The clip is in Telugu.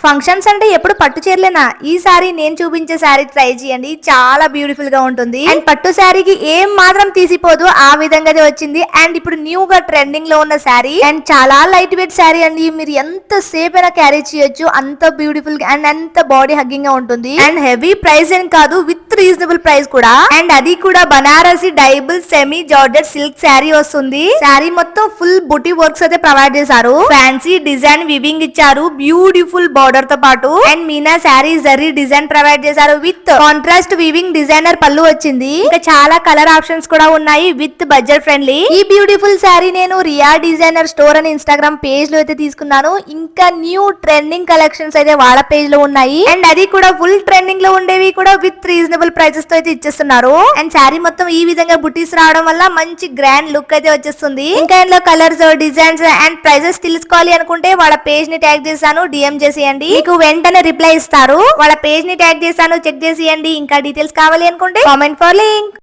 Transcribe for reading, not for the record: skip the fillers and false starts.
ఫంక్షన్స్ అంటే ఎప్పుడు పట్టు చీరలేనా? ఈసారి నేను చూపించే శారీ ట్రై చేయండి, చాలా బ్యూటిఫుల్ గా ఉంటుంది. అండ్ పట్టు శారీకి ఏం మాత్రం తీసిపోదు, ఆ విధంగా వచ్చింది. అండ్ ఇప్పుడు న్యూ గా ట్రెండింగ్ లో ఉన్న శారీ, అండ్ చాలా లైట్ వెయిట్ శారీ అండి. మీరు ఎంత సేపు అయినా క్యారీ చేయొచ్చు, అంత బ్యూటిఫుల్ గా అండ్ అంత బాడీ హగ్గింగ్ గా ఉంటుంది. అండ్ హెవీ ప్రైస్ ఏం కాదు, విత్ రీజనబుల్ ప్రైస్ కూడా. అండ్ అది కూడా Banarasi డైబుల్ semi georgette silk sari వస్తుంది. శారీ మొత్తం ఫుల్ బుటీ వర్క్స్ అయితే ప్రొవైడ్ చేశారు. ఫ్యాన్సీ డిజైన్ వివింగ్ ఇచ్చారు, బ్యూటిఫుల్ బార్డర్ తో పాటు. And Meena sari zari design provide చేశారు, విత్ కాంట్రాస్ట్ వీవింగ్ డిజైనర్ పళ్ళు వచ్చింది. ఇంకా చాలా కలర్ ఆప్షన్స్ కూడా ఉన్నాయి, విత్ బడ్జెట్ ఫ్రెండ్లీ. ఈ బ్యూటిఫుల్ శారీ నేను రియా డిజైనర్ స్టోర్ అని ఇన్స్టాగ్రామ్ పేజ్ లో అయితే తీసుకున్నాను. ఇంకా న్యూ ట్రెండింగ్ కలెక్షన్స్ అయితే వాళ్ళ పేజ్ లో ఉన్నాయి. అండ్ అది కూడా ఫుల్ ట్రెండింగ్ లో ఉండేవి కూడా విత్ రీజనబుల్ ప్రైసెస్ తో అయితే ఇచ్చేస్తున్నారు. అండ్ శారీ మొత్తం ఈ విధంగా బుటీస్ రావడం వల్ల మంచి గ్రాండ్ లుక్ అయితే వచ్చేస్తుంది. ఇంకా ఇందులో కలర్స్, డిజైన్స్ అండ్ ప్రైజెస్ తెలుసుకోవాలి అనుకుంటే వాళ్ళ పేజ్ ని ట్యాగ్ చేశాను, డిఎం చేసేయండి, మీకు వెంటనే రిప్లై ఇస్తారు. వాళ్ళ పేజ్ ని ట్యాగ్ చేశాను, చెక్ చేసేయండి. ఇంకా డీటెయిల్స్ కావాలి అనుకుంటే కామెంట్ ఫర్ లింక్.